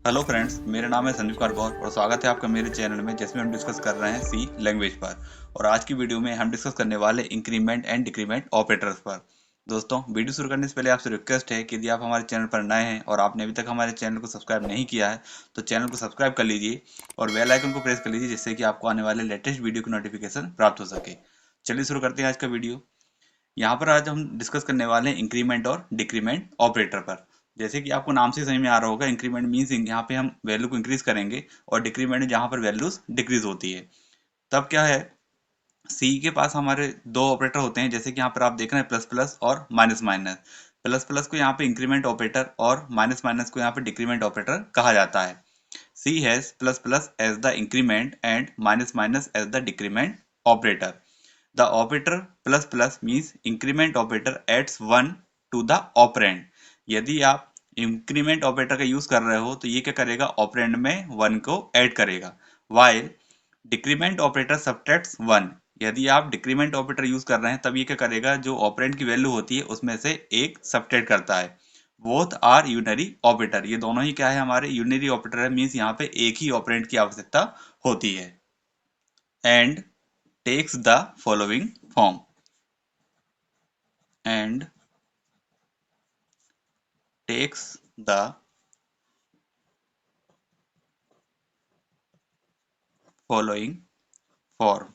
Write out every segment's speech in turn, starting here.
Hello friends, मेरा नाम है संदीप कुमार गौर और स्वागत है आपका मेरे चैनल में, जिसमें हम डिस्कस कर रहे हैं सी लैंग्वेज पर। और आज की वीडियो में हम डिस्कस करने वाले इंक्रीमेंट एंड डिक्रीमेंट ऑपरेटर्स पर। दोस्तों, वीडियो शुरू करने से पहले आपसे रिक्वेस्ट है कि यदि आप हमारे चैनल पर नए हैं और आपने अभी तक हमारे चैनल को सब्सक्राइब नहीं किया है तो चैनल को सब्सक्राइब कर लीजिए और बेल आइकन को प्रेस कर लीजिए, जिससे कि आपको आने वाले लेटेस्ट वीडियो की नोटिफिकेशन प्राप्त हो सके। चलिए शुरू करते हैं आज का वीडियो। यहाँ पर आज हम डिस्कस करने वाले हैं इंक्रीमेंट और डिक्रीमेंट ऑपरेटर पर। जैसे कि आपको नाम से समझ में आ रहा होगा, इंक्रीमेंट मीन्स यहाँ पे हम वैल्यू को इंक्रीज करेंगे और डिक्रीमेंट जहाँ पर वैल्यूज डिक्रीज होती है। तब क्या है, सी के पास हमारे दो ऑपरेटर होते हैं, जैसे कि यहाँ पर आप देख रहे हैं प्लस प्लस और माइनस माइनस। प्लस प्लस को यहाँ पे इंक्रीमेंट ऑपरेटर और माइनस माइनस को यहाँ पे डिक्रीमेंट ऑपरेटर कहा जाता है। C has plus plus as the increment and minus minus as the decrement operator. The operator plus plus means increment operator adds 1 to the operand. यदि आप increment operator का use कर रहे हो तो ये क्या करेगा, ऑपरेंड में 1 को ऐड करेगा। वाइल डिक्रीमेंट ऑपरेटर सब्ट्रैक्ट्स 1, यदि आप डिक्रीमेंट ऑपरेटर यूज कर रहे हैं तब ये क्या करेगा, जो ऑपरेंड की वैल्यू होती है उसमें से एक सब्ट्रैक्ट करता है। बोथ आर यूनरी ऑपरेटर, ये दोनों ही क्या है, हमारे यूनरी ऑपरेटर है। मीन्स यहाँ पे एक ही ऑपरेंड की आवश्यकता होती है। And takes the following form and takes the following form।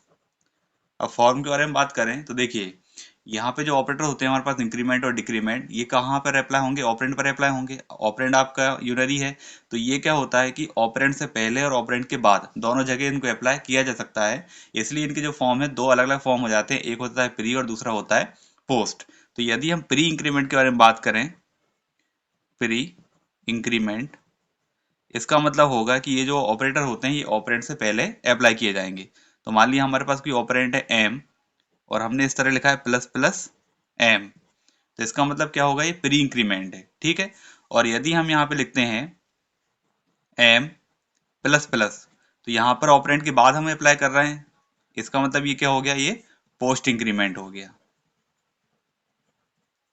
अब फॉर्म के बारे में बात करें तो देखिए, यहाँ पे जो ऑपरेटर होते हैं हमारे पास इंक्रीमेंट और डिक्रीमेंट, ये कहाँ पर अप्लाई होंगे, ऑपरेंड पर अप्लाई होंगे। ऑपरेंड आपका यूनरी है तो ये क्या होता है कि ऑपरेंड से पहले और ऑपरेंड के बाद दोनों जगह इनको अप्लाई किया जा सकता है। इसलिए इनके जो फॉर्म है दो अलग अलग फॉर्म हो जाते हैं, एक होता है प्री और दूसरा होता है पोस्ट। तो यदि हम प्री इंक्रीमेंट के बारे में बात करें, प्री इंक्रीमेंट, इसका मतलब होगा कि ये जो ऑपरेटर होते हैं ये ऑपरेंड से पहले अप्लाई किए जाएंगे। तो मान लिया हमारे पास कोई ऑपरेंड है एम और हमने इस तरह लिखा है प्लस प्लस एम, तो इसका मतलब क्या होगा, ये प्री इंक्रीमेंट है। ठीक है। और यदि हम यहाँ पे लिखते हैं एम प्लस प्लस, तो यहाँ पर ऑपरेंड के बाद हम अप्लाई कर रहे हैं, इसका मतलब ये क्या हो गया, ये पोस्ट इंक्रीमेंट हो गया।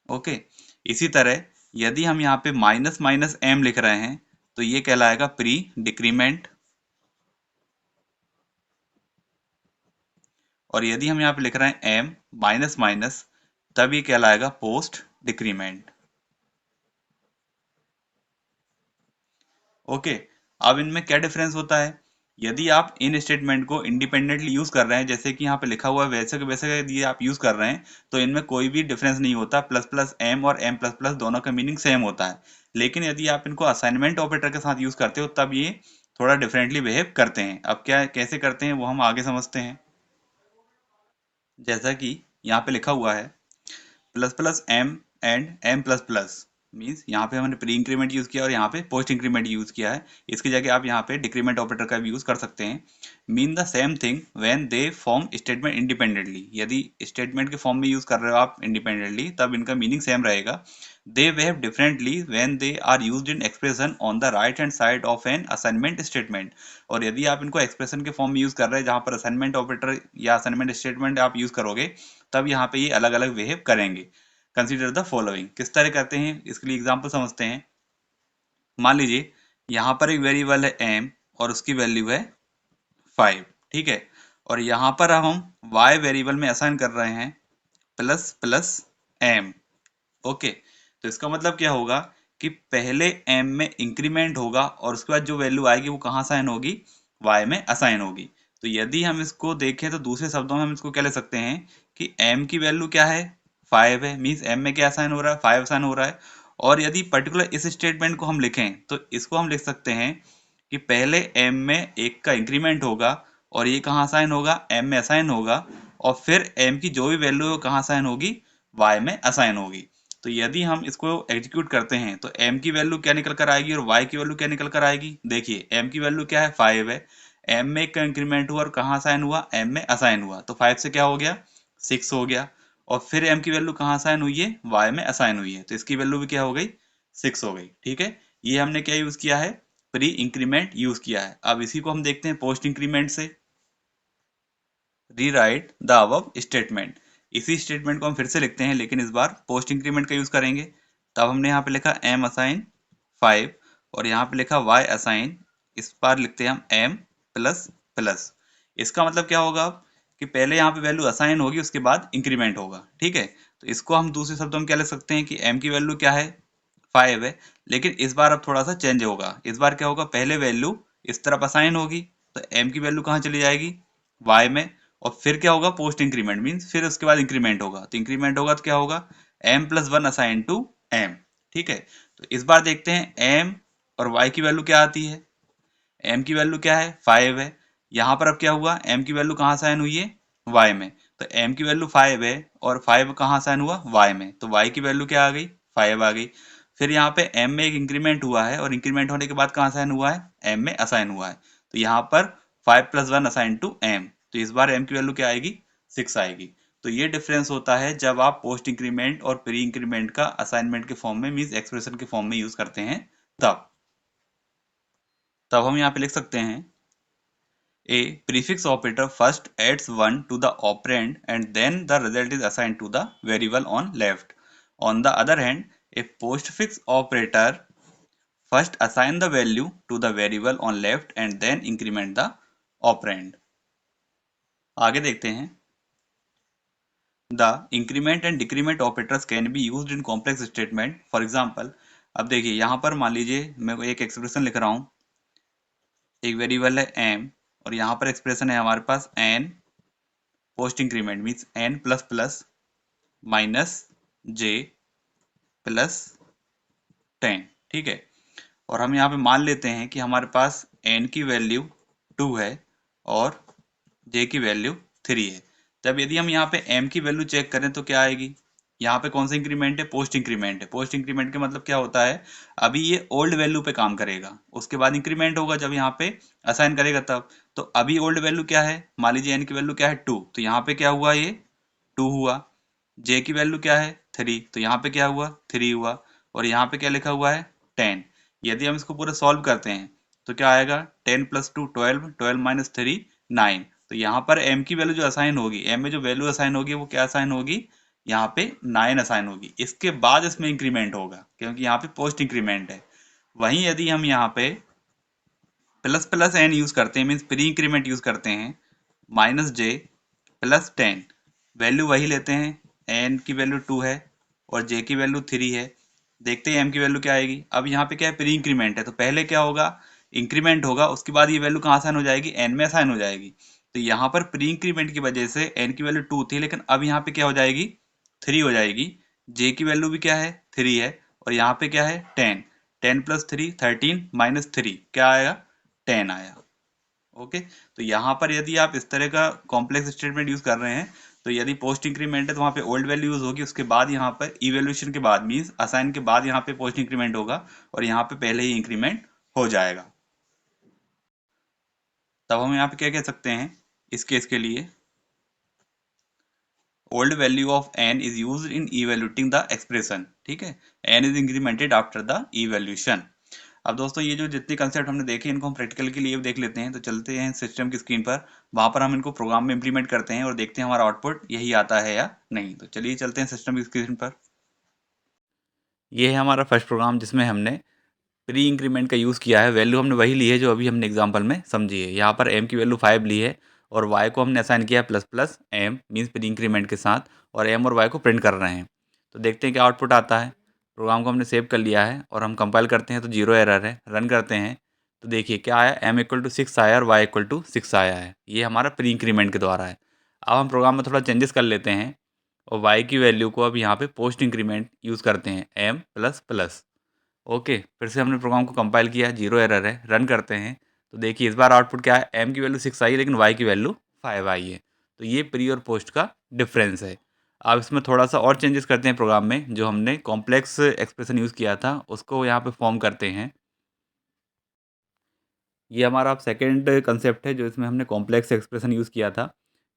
ओके। इसी तरह यदि हम यहाँ पे माइनस माइनस एम लिख रहे हैं तो ये कहलाएगा प्री डिक्रीमेंट, और यदि हम यहाँ पे लिख रहे हैं एम माइनस माइनस तब ये कहलाएगा पोस्ट डिक्रीमेंट। ओके। अब इनमें क्या डिफरेंस होता है, यदि आप इन स्टेटमेंट को इंडिपेंडेंटली यूज कर रहे हैं, जैसे कि यहाँ पे लिखा हुआ है वैसे के वैसे यदि आप यूज कर रहे हैं तो इनमें कोई भी डिफरेंस नहीं होता। प्लस प्लस एम और एम प्लस प्लस दोनों का मीनिंग सेम होता है। लेकिन यदि आप इनको असाइनमेंट ऑपरेटर के साथ यूज करते हो तब ये थोड़ा डिफरेंटली बिहेव करते हैं। अब क्या कैसे करते हैं वो हम आगे समझते हैं। जैसा कि यहाँ पे लिखा हुआ है plus plus m and m plus plus, means यहाँ पे हमने प्री इंक्रीमेंट यूज किया और यहाँ पे पोस्ट इंक्रीमेंट यूज किया है। इसकी जगह आप यहाँ पे डिक्रीमेंट ऑपरेटर का भी यूज कर सकते हैं। Mean the same thing when they form statement independently, यदि स्टेटमेंट के फॉर्म में यूज कर रहे हो आप इंडिपेंडेंटली तब इनका मीनिंग सेम रहेगा। They behave differently when they are used in expression on the right hand side of an assignment statement. और यदि आप इनको एक्सप्रेशन के फॉर्म में यूज कर रहे हैं जहाँ पर असाइनमेंट ऑपरेटर या असाइनमेंट स्टेटमेंट आप यूज करोगे तब यहाँ पे ये अलग अलग बिहेव करेंगे। कंसीडर द फॉलोइंग, किस तरह करते हैं इसके लिए एग्जांपल समझते हैं। मान लीजिए यहाँ पर एक वेरिएबल है एम और उसकी वैल्यू है 5। ठीक है। और यहाँ पर हम y वेरिएबल में असाइन कर रहे हैं प्लस प्लस एम। ओके। तो इसका मतलब क्या होगा कि पहले m में इंक्रीमेंट होगा और उसके बाद जो वैल्यू आएगी वो कहाँ असाइन होगी, y में असाइन होगी। तो यदि हम इसको देखें तो दूसरे शब्दों में हम इसको क्या ले सकते हैं कि m की वैल्यू क्या है, 5 है। मीन्स m में क्या असाइन हो रहा है, 5 असाइन हो रहा है। और यदि पर्टिकुलर इस स्टेटमेंट को हम लिखें तो इसको हम लिख सकते हैं कि पहले m में एक का इंक्रीमेंट होगा और ये कहाँ असाइन होगा, m में असाइन होगा, और फिर m की जो भी वैल्यू है वो कहाँ असाइन होगी, y में असाइन होगी। तो यदि हम इसको एग्जीक्यूट करते हैं तो m की वैल्यू क्या निकल कर आएगी और y की वैल्यू क्या निकल कर आएगी। देखिए m की वैल्यू क्या है, 5 है। m में एक का इंक्रीमेंट हुआ और कहाँ असाइन हुआ, m में असाइन हुआ, तो 5 से क्या हो गया, 6 हो गया। और फिर m की वैल्यू कहाँ असाइन हुई है, y में असाइन हुई है, तो इसकी वैल्यू भी क्या हो गई, 6 हो गई। ठीक है। ये हमने क्या यूज किया है, प्री इंक्रीमेंट यूज किया है। अब इसी को हम देखते हैं पोस्ट इंक्रीमेंट से। रीराइट द अबव स्टेटमेंट, इसी स्टेटमेंट को हम फिर से लिखते हैं लेकिन इस बार पोस्ट इंक्रीमेंट का यूज करेंगे। तब हमने यहाँ पे लिखा m असाइन 5 और यहाँ पे लिखा y असाइन, इस बार लिखते हैं हम m प्लस प्लस। इसका मतलब क्या होगा कि पहले यहाँ पे वैल्यू असाइन होगी, उसके बाद इंक्रीमेंट होगा, ठीक है। तो इसको हम दूसरे शब्दों में क्या लिख सकते हैं कि m की वैल्यू क्या है 5 है, लेकिन इस बार अब थोड़ा सा चेंज होगा। इस बार क्या होगा, पहले वैल्यू इस तरफ असाइन होगी तो m की वैल्यू कहाँ चली जाएगी y में, और फिर क्या होगा पोस्ट इंक्रीमेंट मीन्स फिर उसके बाद इंक्रीमेंट होगा। तो इंक्रीमेंट होगा तो क्या होगा m plus 1 assign to m, ठीक है। तो इस बार देखते हैं m और y की वैल्यू क्या आती है। m की वैल्यू क्या है 5 है। यहाँ पर अब क्या हुआ, m की वैल्यू कहाँ साइन हुई है y में, तो m की वैल्यू 5 है और 5 कहाँ साइन हुआ y में, तो y की वैल्यू क्या आ गई 5 आ गई। फिर यहाँ पे m में एक इंक्रीमेंट हुआ है और इंक्रीमेंट होने के बाद कहाँ साइन हुआ है m में असाइन हुआ है, तो यहाँ पर 5 प्लस 1 असाइन टू m, तो इस बार m की वैल्यू क्या आएगी 6 आएगी। तो ये डिफरेंस होता है जब आप पोस्ट इंक्रीमेंट और प्री इंक्रीमेंट का असाइनमेंट के फॉर्म में मीन्स एक्सप्रेशन के फॉर्म में यूज करते हैं। तब तब हम यहाँ पे लिख सकते हैं a prefix operator first adds 1 to the operand and then the result is assigned to the variable on left. On the other hand, a postfix operator first assign the value to the variable on left and then increment the operand. आगे देखते हैं the increment and decrement operators can be used in complex statement. For example, अब देखिए यहाँ पर मान लीजिए मैं एक एक्सप्रेशन लिख रहा हूँ, एक वेरिएबल है m और यहाँ पर एक्सप्रेशन है हमारे पास n post increment means n plus plus minus j plus 10, ठीक है। और हम यहाँ पे मान लेते हैं कि हमारे पास n की वैल्यू 2 है और j की वैल्यू 3 है। तब यदि हम यहाँ पे m की वैल्यू चेक करें तो क्या आएगी, यहाँ पे कौन सा इंक्रीमेंट है पोस्ट इंक्रीमेंट है। पोस्ट इंक्रीमेंट का मतलब क्या होता है, अभी ये ओल्ड वैल्यू पे काम करेगा, उसके बाद इंक्रीमेंट होगा जब यहाँ पे असाइन करेगा तब। तो अभी ओल्ड वैल्यू क्या है, मान लीजिए n की वैल्यू क्या है 2, तो यहाँ पे क्या हुआ ये 2 हुआ। j की वैल्यू क्या है 3, तो यहाँ पे क्या हुआ 3 हुआ। और यहाँ पे क्या लिखा हुआ है 10। यदि हम इसको पूरा सॉल्व करते हैं तो क्या आएगा 10 प्लस 2 12, 12 माइनस 3 9। तो यहाँ पर m की वैल्यू जो असाइन होगी, m में जो वैल्यू असाइन होगी वो क्या असाइन होगी, यहाँ पे 9 असाइन होगी। इसके बाद इसमें इंक्रीमेंट होगा क्योंकि यहाँ पे पोस्ट इंक्रीमेंट है। वहीं यदि हम यहाँ पे प्लस प्लस एन यूज करते हैं मीन्स प्री इंक्रीमेंट यूज करते हैं, माइनस जे प्लस 10, वैल्यू वही लेते हैं, एन की वैल्यू 2 है और जे की वैल्यू 3 है। देखते हैं एम की वैल्यू क्या आएगी। अब यहाँ पे क्या है प्री इंक्रीमेंट है तो पहले क्या होगा इंक्रीमेंट होगा, उसके बाद ये वैल्यू कहाँ साइन हो जाएगी एन में साइन हो जाएगी। तो यहाँ पर प्री इंक्रीमेंट की वजह से एन की वैल्यू 2 थी, लेकिन अब यहाँ पे क्या हो जाएगी 3 हो जाएगी। जे की वैल्यू भी क्या है 3 है और यहाँ पे क्या है 10, 10 प्लस 3 13 माइनस 3 क्या आएगा 10 आया। ओके, तो यहाँ पर यदि आप इस तरह का कॉम्प्लेक्स स्टेटमेंट यूज कर रहे हैं तो यदि पोस्ट इंक्रीमेंट है तो वहाँ पे ओल्ड वैल्यू यूज होगी, उसके बाद यहाँ पर इवेल्यूशन के बाद मीन्स असाइन के बाद यहाँ पे पोस्ट इंक्रीमेंट होगा और यहाँ पे पहले ही इंक्रीमेंट हो जाएगा। तब हम यहाँ पे क्या कह सकते हैं इस केस के लिए, old value of n is used in evaluating the expression, ठीक है। n is incremented after the evaluation. अब दोस्तों ये जो जितने कंसेप्ट हमने देखे इनको हम प्रैक्टिकल के लिए देख लेते हैं। तो चलते हैं सिस्टम की स्क्रीन पर, वहां पर हम इनको प्रोग्राम में इंप्लीमेंट करते हैं और देखते हैं हमारा आउटपुट यही आता है या नहीं। तो चलिए चलते हैं सिस्टम की स्क्रीन पर। ये है हमारा फर्स्ट प्रोग्राम जिसमें हमने प्री इंक्रीमेंट का यूज़ किया है। वैल्यू हमने वही ली है जो अभी हमने एग्जाम्पल में समझी है। यहाँ पर m की वैल्यू 5 ली है और y को हमने असाइन किया है plus plus m means pre increment के साथ, और m और y को प्रिंट कर रहे हैं। तो देखते हैं क्या आउटपुट आता है। प्रोग्राम को हमने सेव कर लिया है और हम कंपाइल करते हैं तो 0 एरर है। रन करते हैं तो देखिए क्या आया, m इक्वल टू 6 आया और y इक्वल टू 6 आया है। ये हमारा प्री इंक्रीमेंट के द्वारा है। अब हम प्रोग्राम में थोड़ा चेंजेस कर लेते हैं और y की वैल्यू को अब यहाँ पे पोस्ट इंक्रीमेंट यूज़ करते हैं m प्लस प्लस। ओके, फिर से हमने प्रोग्राम को कंपाइल किया, 0 एरर है। रन करते हैं तो देखिए इस बार आउटपुट क्या है, m की वैल्यू 6 आई है लेकिन y की वैल्यू 5 आई है। तो ये प्री और पोस्ट का डिफरेंस है। अब इसमें थोड़ा सा और चेंजेस करते हैं प्रोग्राम में, जो हमने कॉम्प्लेक्स एक्सप्रेशन यूज़ किया था उसको यहाँ पे फॉर्म करते हैं। ये हमारा अब सेकेंड कंसेप्ट है जो इसमें हमने कॉम्प्लेक्स एक्सप्रेशन यूज़ किया था।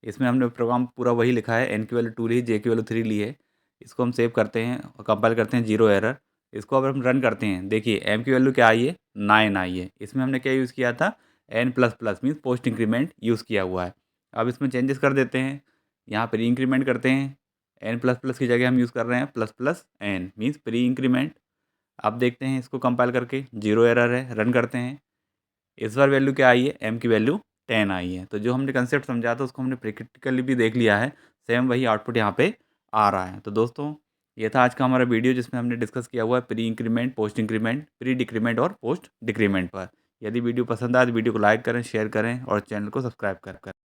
इसमें हमने प्रोग्राम पूरा वही लिखा है, n की वैल्यू 2 ली, j की वैल्यू 3 ली है। इसको हम सेव करते हैं और कंपाइल करते हैं, 0 एरर। इसको अब हम रन करते हैं, देखिए m की वैल्यू क्या आई है 9 आई है। इसमें हमने क्या यूज़ किया था n plus plus means post increment use किया हुआ है। अब इसमें चेंजेस कर देते हैं, यहाँ पर री इंक्रीमेंट करते हैं, n प्लस प्लस की जगह हम यूज़ कर रहे हैं plus plus n means pre increment. अब देखते हैं इसको कंपाइल करके, 0 एरर है, रन करते हैं। इस बार वैल्यू क्या आई है, m की वैल्यू 10 आई है। तो जो हमने कंसेप्ट समझा था उसको हमने प्रैक्टिकली भी देख लिया है, सेम वही आउटपुट यहाँ पे आ रहा है। तो दोस्तों ये था आज का हमारा वीडियो जिसमें हमने डिस्कस किया हुआ है pre increment, post increment, pre decrement और पोस्ट डिक्रीमेंट पर। यदि वीडियो पसंद आए तो वीडियो को लाइक करें, शेयर करें और चैनल को सब्सक्राइब करें।